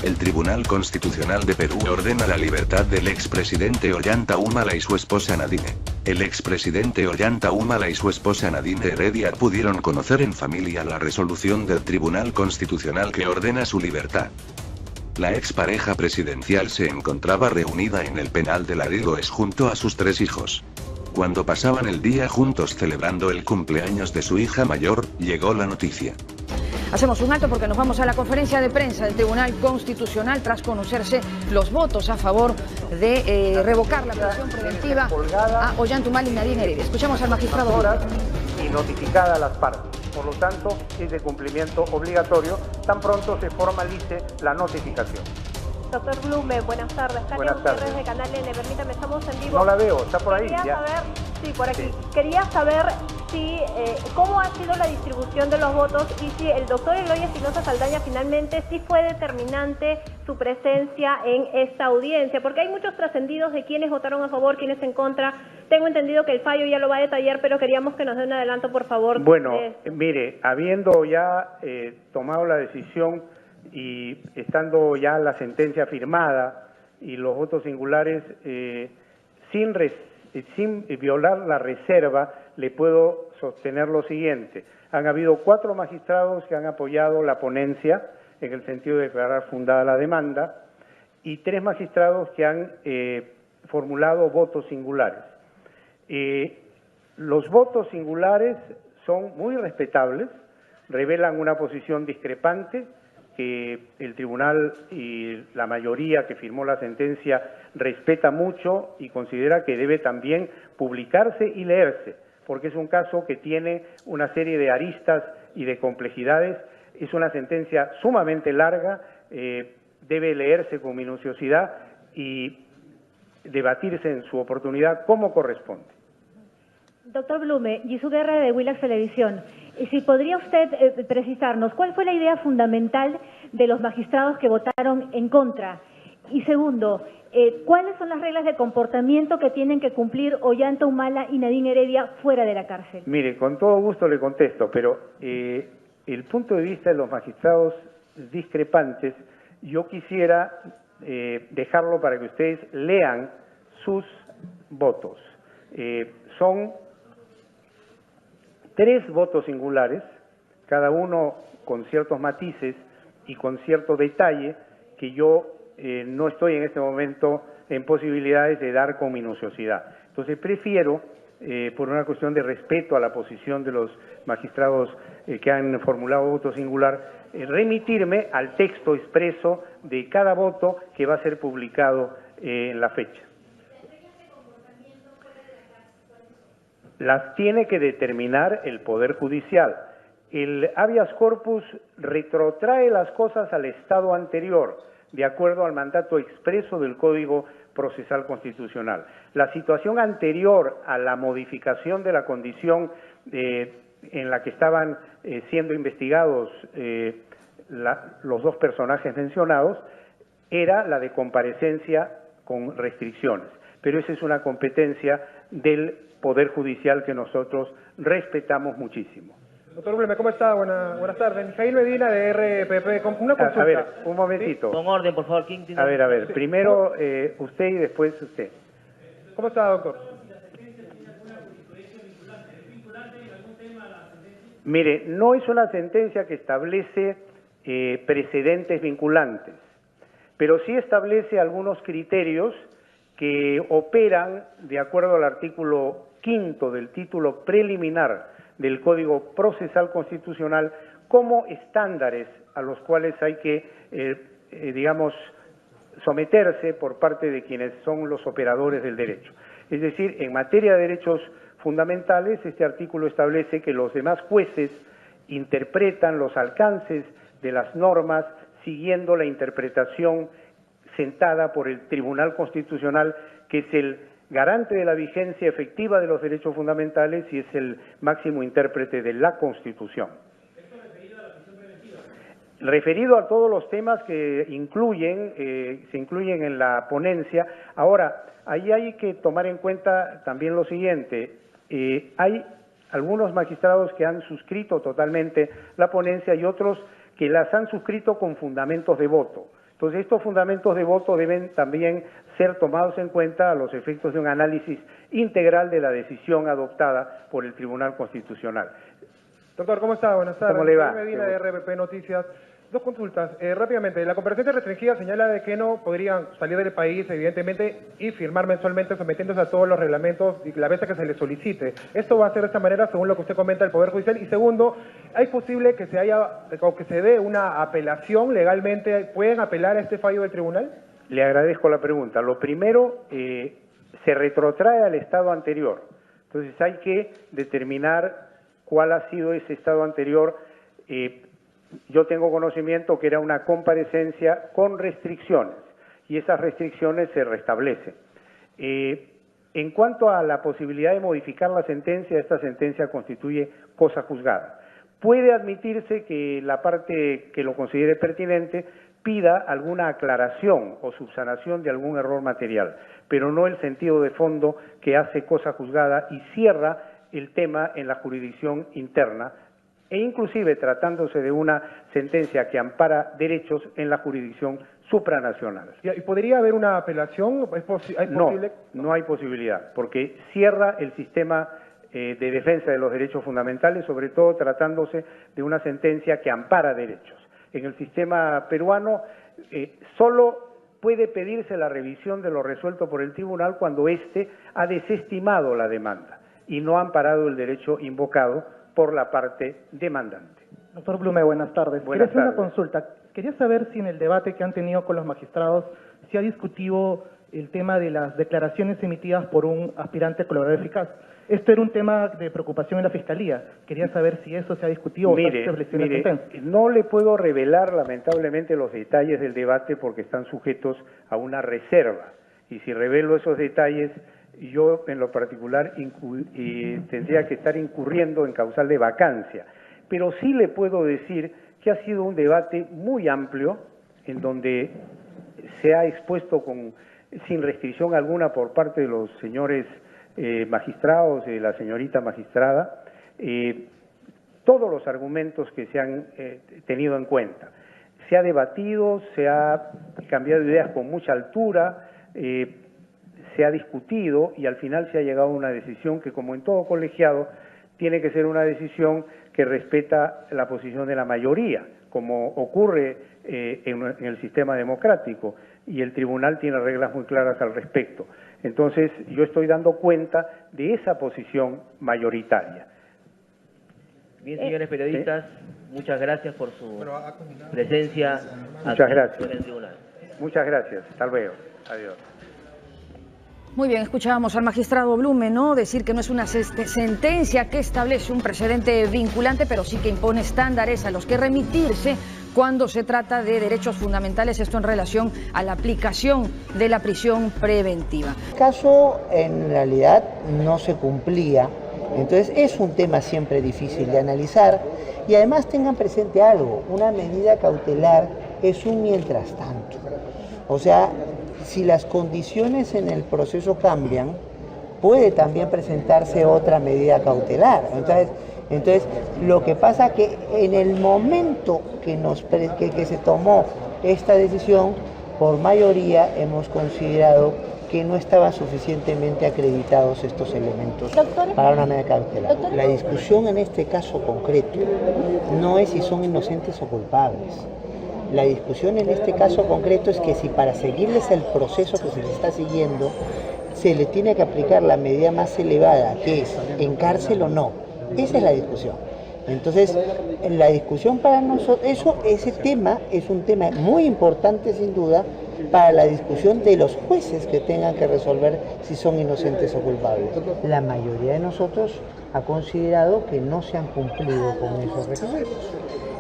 El Tribunal Constitucional de Perú ordena la libertad del expresidente Ollanta Humala y su esposa Nadine. El expresidente Ollanta Humala y su esposa Nadine Heredia pudieron conocer en familia la resolución del Tribunal Constitucional que ordena su libertad. La expareja presidencial se encontraba reunida en el penal de Larigoes junto a sus 3 hijos. Cuando pasaban el día juntos celebrando el cumpleaños de su hija mayor, llegó la noticia. Hacemos un alto porque nos vamos a la conferencia de prensa del Tribunal Constitucional tras conocerse los votos a favor de revocar la prisión preventiva a Ollanta Humala y Nadine Heredia. Escuchamos al magistrado. Y notificada a las partes. Por lo tanto, es de cumplimiento obligatorio tan pronto se formalice la notificación. Doctor Blume, buenas tardes. Buenas tardes. De Canal N, permítame, estamos en vivo. No la veo, está por ahí. Quería saber, sí, por aquí. Sí. Quería saber si cómo ha sido la distribución de los votos y si el doctor Eloy Espinosa Saldaña finalmente sí fue determinante su presencia en esta audiencia, porque hay muchos trascendidos de quienes votaron a favor, quienes en contra. Tengo entendido que el fallo ya lo va a detallar, pero queríamos que nos dé un adelanto, por favor. Bueno, mire, habiendo ya tomado la decisión y estando ya la sentencia firmada y los votos singulares, sin violar la reserva, le puedo sostener lo siguiente. Han habido 4 magistrados que han apoyado la ponencia en el sentido de declarar fundada la demanda y 3 magistrados que han formulado votos singulares. Los votos singulares son muy respetables, revelan una posición discrepante que el tribunal y la mayoría que firmó la sentencia respeta mucho y considera que debe también publicarse y leerse, porque es un caso que tiene una serie de aristas y de complejidades. Es una sentencia sumamente larga, debe leerse con minuciosidad y debatirse en su oportunidad como corresponde. Doctor Blume, Gisú Guerra de Willax Televisión, si podría usted precisarnos cuál fue la idea fundamental de los magistrados que votaron en contra. Y segundo, ¿cuáles son las reglas de comportamiento que tienen que cumplir Ollanta Humala y Nadine Heredia fuera de la cárcel? Mire, con todo gusto le contesto, pero el punto de vista de los magistrados discrepantes, yo quisiera dejarlo para que ustedes lean sus votos. Son 3 votos singulares, cada uno con ciertos matices y con cierto detalle que yo no estoy en este momento en posibilidades de dar con minuciosidad. Entonces prefiero, por una cuestión de respeto a la posición de los magistrados que han formulado voto singular, remitirme al texto expreso de cada voto que va a ser publicado en la fecha. Las tiene que determinar el Poder Judicial. El habeas corpus retrotrae las cosas al estado anterior, de acuerdo al mandato expreso del Código Procesal Constitucional. La situación anterior a la modificación de la condición en la que estaban siendo investigados los 2 personajes mencionados era la de comparecencia con restricciones, pero esa es una competencia del Poder Judicial que nosotros respetamos muchísimo. Doctor Blume, ¿cómo está? Buenas tardes. Mijail Medina de RPP, con una consulta. A ver, un momentito. ¿Sí? Con orden, por favor. ¿Quién tiene? A ver, Sí. primero usted y después usted. ¿Cómo está, doctor? Mire, no es una sentencia que establece precedentes vinculantes, pero sí establece algunos criterios que operan de acuerdo al artículo 5 del título preliminar del Código Procesal Constitucional como estándares a los cuales hay que, digamos, someterse por parte de quienes son los operadores del derecho. Es decir, en materia de derechos fundamentales, este artículo establece que los demás jueces interpretan los alcances de las normas siguiendo la interpretación sentada por el Tribunal Constitucional, que es el garante de la vigencia efectiva de los derechos fundamentales y es el máximo intérprete de la Constitución. ¿Esto referido a la prisión preventiva? Referido a todos los temas que se incluyen en la ponencia. Ahora, ahí hay que tomar en cuenta también lo siguiente. Hay algunos magistrados que han suscrito totalmente la ponencia y otros que las han suscrito con fundamentos de voto. Entonces, estos fundamentos de voto deben también ser tomados en cuenta a los efectos de un análisis integral de la decisión adoptada por el Tribunal Constitucional. Doctor, ¿cómo está? Buenas tardes. ¿Cómo le va? Medina de RPP Noticias. Dos consultas. Rápidamente, la comparecencia restringida señala de que no podrían salir del país, evidentemente, y firmar mensualmente sometiéndose a todos los reglamentos y la vez que se les solicite. ¿Esto va a ser de esta manera, según lo que usted comenta, el Poder Judicial? Y segundo, ¿es posible que se dé una apelación legalmente? ¿Pueden apelar a este fallo del tribunal? Le agradezco la pregunta. Lo primero, se retrotrae al estado anterior. Entonces hay que determinar cuál ha sido ese estado anterior. Yo tengo conocimiento que era una comparecencia con restricciones y esas restricciones se restablecen. En cuanto a la posibilidad de modificar la sentencia, esta sentencia constituye cosa juzgada. Puede admitirse que la parte que lo considere pertinente pida alguna aclaración o subsanación de algún error material, pero no el sentido de fondo que hace cosa juzgada y cierra el tema en la jurisdicción interna, e inclusive tratándose de una sentencia que ampara derechos en la jurisdicción supranacional. ¿Y podría haber una apelación? ¿Es posible? No hay posibilidad, porque cierra el sistema de defensa de los derechos fundamentales, sobre todo tratándose de una sentencia que ampara derechos. En el sistema peruano solo puede pedirse la revisión de lo resuelto por el tribunal cuando éste ha desestimado la demanda y no ha amparado el derecho invocado por la parte demandante. Doctor Blume, buenas tardes. Quería hacer una consulta. Quería saber si en el debate que han tenido con los magistrados se ha discutido el tema de las declaraciones emitidas por un aspirante colaborador eficaz. Esto era un tema de preocupación en la Fiscalía. Quería saber si eso se ha discutido o se ha establecido en la sentencia. No le puedo revelar lamentablemente los detalles del debate porque están sujetos a una reserva. Y si revelo esos detalles, yo en lo particular tendría que estar incurriendo en causal de vacancia. Pero sí le puedo decir que ha sido un debate muy amplio en donde se ha expuesto sin restricción alguna por parte de los señores magistrados y de la señorita magistrada todos los argumentos que se han tenido en cuenta. Se ha debatido, se ha cambiado ideas con mucha altura, se ha discutido y al final se ha llegado a una decisión que, como en todo colegiado, tiene que ser una decisión que respeta la posición de la mayoría, como ocurre en el sistema democrático, y el tribunal tiene reglas muy claras al respecto. Entonces, yo estoy dando cuenta de esa posición mayoritaria. Bien, señores periodistas, muchas gracias por su presencia en el tribunal. Muchas gracias. Hasta luego. Adiós. Muy bien, escuchábamos al magistrado Blume, ¿no? Decir que no es una sentencia que establece un precedente vinculante, pero sí que impone estándares a los que remitirse cuando se trata de derechos fundamentales, esto en relación a la aplicación de la prisión preventiva. El caso en realidad no se cumplía, entonces es un tema siempre difícil de analizar y además tengan presente algo, una medida cautelar es un mientras tanto, o sea, si las condiciones en el proceso cambian, puede también presentarse otra medida cautelar. Entonces lo que pasa que en el momento que se tomó esta decisión, por mayoría hemos considerado que no estaban suficientemente acreditados estos elementos para una medida cautelar. La discusión en este caso concreto no es si son inocentes o culpables. La discusión en este caso concreto es que si para seguirles el proceso que se les está siguiendo, se le tiene que aplicar la medida más elevada, que es en cárcel o no. Esa es la discusión. Entonces, en la discusión para nosotros, ese tema es un tema muy importante sin duda para la discusión de los jueces que tengan que resolver si son inocentes o culpables. La mayoría de nosotros ha considerado que no se han cumplido con esos requisitos.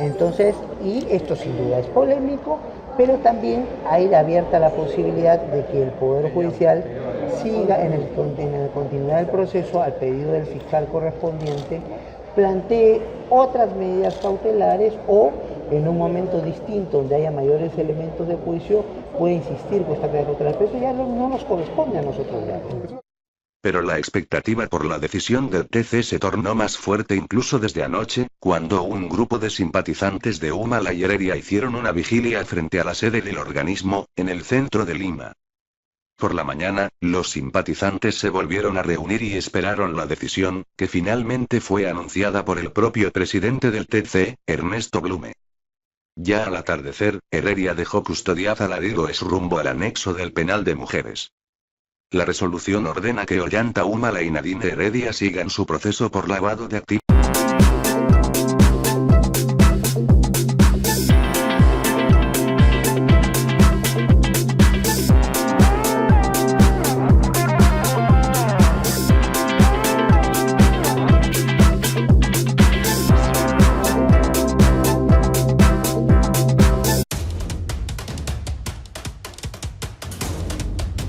Entonces, y esto sin duda es polémico, pero también hay abierta la posibilidad de que el Poder Judicial siga en el continuidad del proceso, al pedido del fiscal correspondiente, plantee otras medidas cautelares o en un momento distinto donde haya mayores elementos de juicio puede insistir con esta medida cautelar, pero eso ya no nos corresponde a nosotros ya. Pero la expectativa por la decisión del TC se tornó más fuerte incluso desde anoche, cuando un grupo de simpatizantes de Humala y Heredia hicieron una vigilia frente a la sede del organismo, en el centro de Lima. Por la mañana, los simpatizantes se volvieron a reunir y esperaron la decisión, que finalmente fue anunciada por el propio presidente del TC, Ernesto Blume. Ya al atardecer, Heredia dejó custodiada la Digoes rumbo al anexo del penal de mujeres. La resolución ordena que Ollanta Humala y Nadine Heredia sigan su proceso por lavado de activos.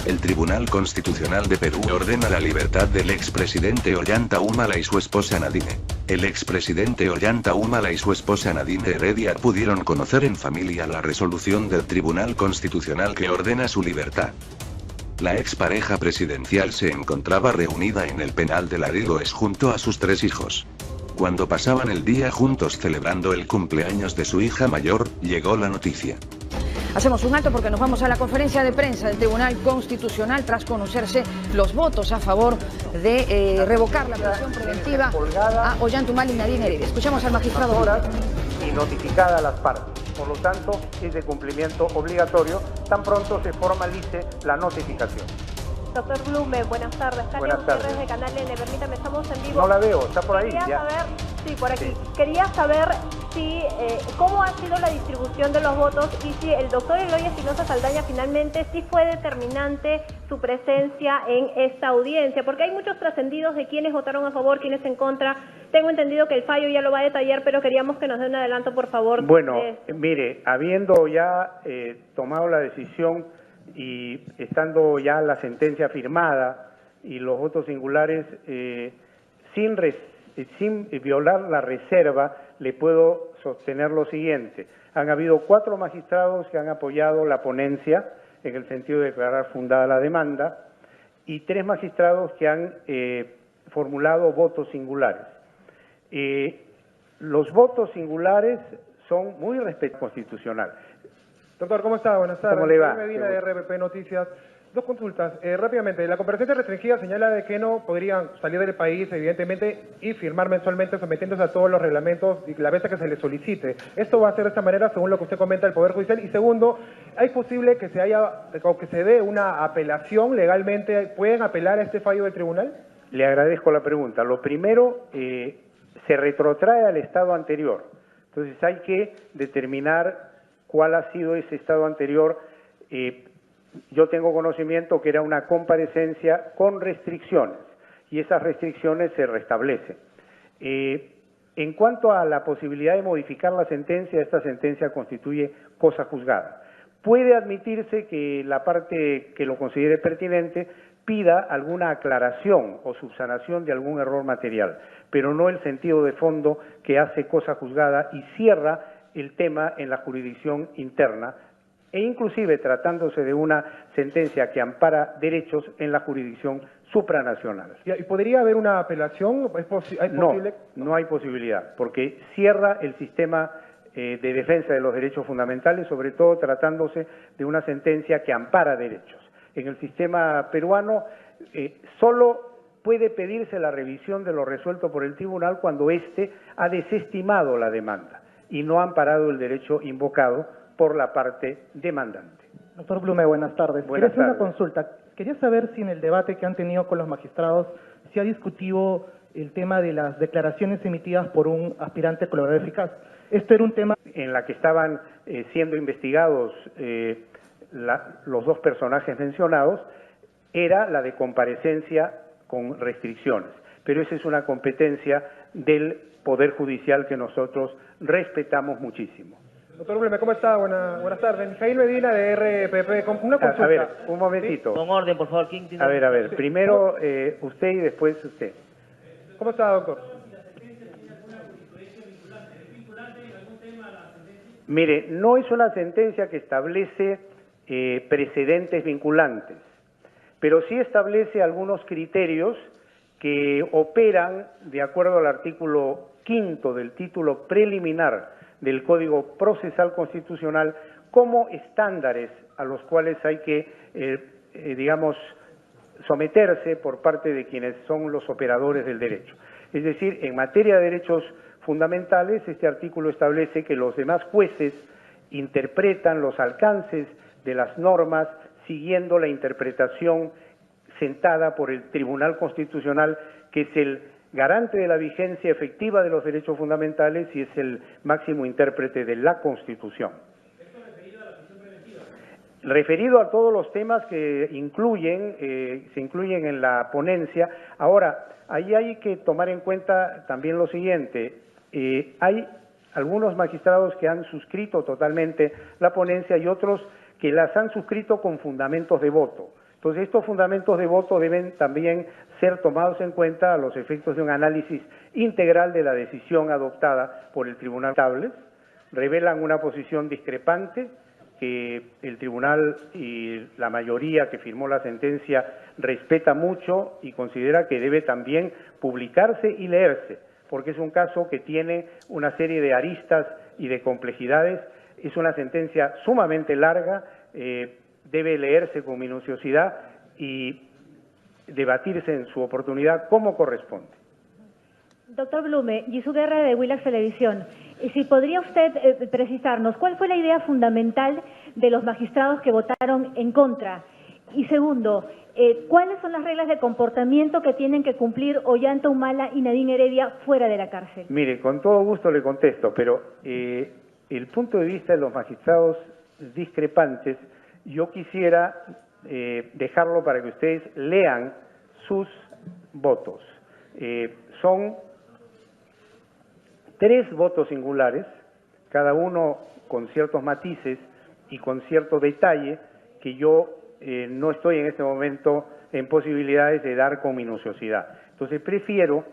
El Tribunal Constitucional de Perú ordena la libertad del expresidente Ollanta Humala y su esposa Nadine. El expresidente Ollanta Humala y su esposa Nadine Heredia pudieron conocer en familia la resolución del Tribunal Constitucional que ordena su libertad. La expareja presidencial se encontraba reunida en el penal de la Digoes junto a sus 3 hijos. Cuando pasaban el día juntos celebrando el cumpleaños de su hija mayor, llegó la noticia. Hacemos un alto porque nos vamos a la conferencia de prensa del Tribunal Constitucional tras conocerse los votos a favor de revocar la prisión preventiva a Ollanta Humala y Nadine Heredia. Escuchamos al magistrado. Horas y notificada a las partes. Por lo tanto, es de cumplimiento obligatorio tan pronto se formalice la notificación. Doctor Blume, buenas tardes. Buenas tardes. De Canal N, permítame, estamos en vivo. No la veo, está por ahí. Quería ya. saber, sí, por aquí. Sí. Quería saber si cómo ha sido la distribución de los votos y si el doctor Eloy Espinosa Saldaña finalmente sí fue determinante su presencia en esta audiencia, porque hay muchos trascendidos de quienes votaron a favor, quienes en contra. Tengo entendido que el fallo ya lo va a detallar, pero queríamos que nos dé un adelanto, por favor. Bueno, mire, habiendo ya tomado la decisión y estando ya la sentencia firmada y los votos singulares, sin violar la reserva, le puedo sostener lo siguiente. Han habido 4 magistrados que han apoyado la ponencia en el sentido de declarar fundada la demanda y 3 magistrados que han formulado votos singulares. Los votos singulares son muy constitucional. Doctor, ¿cómo está? Buenas tardes. ¿Cómo le va? Medina de RPP Noticias. 2 consultas. Rápidamente, la comparecencia restringida señala de que no podrían salir del país, evidentemente, y firmar mensualmente sometiéndose a todos los reglamentos y la vez que se les solicite. Esto va a ser de esta manera, según lo que usted comenta, el Poder Judicial. Y segundo, ¿hay posible que se dé una apelación legalmente? ¿Pueden apelar a este fallo del tribunal? Le agradezco la pregunta. Lo primero, se retrotrae al estado anterior. Entonces hay que determinar cuál ha sido ese estado anterior. Yo tengo conocimiento que era una comparecencia con restricciones y esas restricciones se restablecen. En cuanto a la posibilidad de modificar la sentencia, esta sentencia constituye cosa juzgada. Puede admitirse que la parte que lo considere pertinente pida alguna aclaración o subsanación de algún error material, pero no el sentido de fondo que hace cosa juzgada y cierra el tema en la jurisdicción interna, e inclusive tratándose de una sentencia que ampara derechos en la jurisdicción supranacional. ¿Y podría haber una apelación? ¿Es posible? No hay posibilidad, porque cierra el sistema de defensa de los derechos fundamentales, sobre todo tratándose de una sentencia que ampara derechos. En el sistema peruano solo puede pedirse la revisión de lo resuelto por el tribunal cuando éste ha desestimado la demanda y no ha amparado el derecho invocado por la parte demandante. Doctor Blume, buenas tardes. Buenas Quería hacer tardes. una consulta. Quería saber si en el debate que han tenido con los magistrados se ha discutido el tema de las declaraciones emitidas por un aspirante colaborador eficaz. Esto era un tema en la que estaban siendo investigados los 2 personajes mencionados, era la de comparecencia con restricciones. Pero esa es una competencia del Poder Judicial que nosotros respetamos muchísimo. Doctor Blume, ¿cómo está? Buenas tardes. Mijail Medina de RPP, con una consulta. A ver, un momentito. ¿Sí? Con orden, por favor. ¿Quién tiene? A ver. Sí. Primero usted y después usted. ¿Cómo está, doctor? Mire, no es una sentencia que establece precedentes vinculantes, pero sí establece algunos criterios que operan de acuerdo al artículo 5 del título preliminar del Código Procesal Constitucional como estándares a los cuales hay que, digamos, someterse por parte de quienes son los operadores del derecho. Es decir, en materia de derechos fundamentales, este artículo establece que los demás jueces interpretan los alcances de las normas siguiendo la interpretación sentada por el Tribunal Constitucional, que es el garante de la vigencia efectiva de los derechos fundamentales y es el máximo intérprete de la Constitución. ¿Esto referido a la prisión preventiva? Referido a todos los temas que se incluyen en la ponencia. Ahora, ahí hay que tomar en cuenta también lo siguiente. Hay algunos magistrados que han suscrito totalmente la ponencia y otros que las han suscrito con fundamentos de voto. Entonces, estos fundamentos de voto deben también ser tomados en cuenta a los efectos de un análisis integral de la decisión adoptada por el Tribunal Tables. Revelan una posición discrepante que el Tribunal y la mayoría que firmó la sentencia respeta mucho y considera que debe también publicarse y leerse, porque es un caso que tiene una serie de aristas y de complejidades. Es una sentencia sumamente larga, debe leerse con minuciosidad y debatirse en su oportunidad como corresponde. Doctor Blume, Jesús Guerra de Willax Televisión, si podría usted precisarnos cuál fue la idea fundamental de los magistrados que votaron en contra. Y segundo, ¿cuáles son las reglas de comportamiento que tienen que cumplir Ollanta Humala y Nadine Heredia fuera de la cárcel? Mire, con todo gusto le contesto, pero el punto de vista de los magistrados discrepantes, yo quisiera dejarlo para que ustedes lean sus votos. Son 3 votos singulares, cada uno con ciertos matices y con cierto detalle que yo no estoy en este momento en posibilidades de dar con minuciosidad. Entonces prefiero,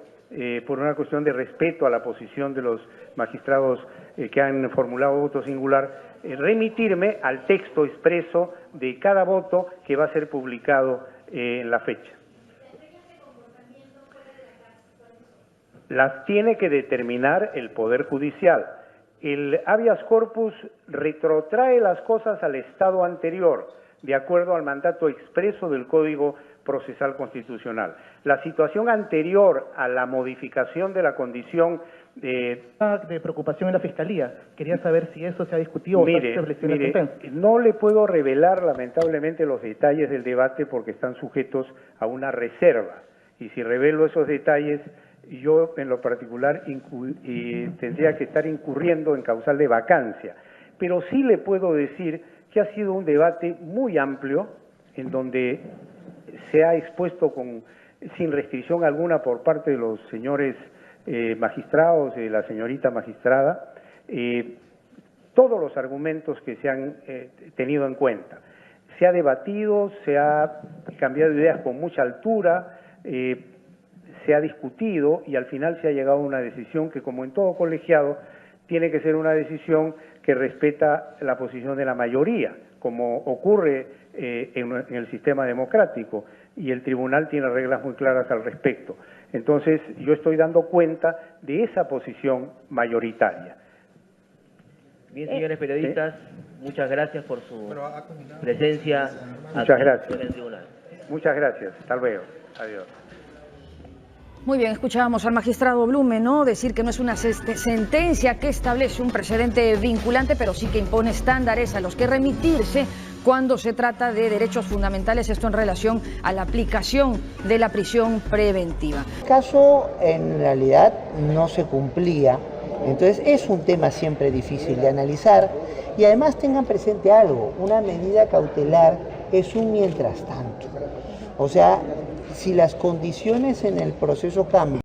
por una cuestión de respeto a la posición de los magistrados que han formulado voto singular, remitirme al texto expreso de cada voto que va a ser publicado en la fecha. Las tiene que determinar el Poder Judicial. El habeas corpus retrotrae las cosas al estado anterior, de acuerdo al mandato expreso del Código Procesal Constitucional. La situación anterior a la modificación de la condición de preocupación en la Fiscalía. Quería saber si eso se ha discutido o se estableció en la sentencia. No le puedo revelar lamentablemente los detalles del debate porque están sujetos a una reserva. Y si revelo esos detalles, yo en lo particular tendría que estar incurriendo en causal de vacancia. Pero sí le puedo decir que ha sido un debate muy amplio en donde se ha expuesto sin restricción alguna por parte de los señores magistrados y de la señorita magistrada todos los argumentos que se han tenido en cuenta. Se ha debatido, se ha cambiado ideas con mucha altura, se ha discutido y al final se ha llegado a una decisión que, como en todo colegiado, tiene que ser una decisión que respeta la posición de la mayoría, como ocurre en el sistema democrático, y el tribunal tiene reglas muy claras al respecto. Entonces, yo estoy dando cuenta de esa posición mayoritaria. Bien, señores periodistas, muchas gracias por su presencia en el tribunal. Muchas gracias. Hasta luego. Adiós. Muy bien, escuchábamos al magistrado Blume, ¿no? Decir que no es una sentencia que establece un precedente vinculante, pero sí que impone estándares a los que remitirse cuando se trata de derechos fundamentales, esto en relación a la aplicación de la prisión preventiva. El caso en realidad no se cumplía, entonces es un tema siempre difícil de analizar y además tengan presente algo, una medida cautelar es un mientras tanto, o sea, si las condiciones en el proceso cambian,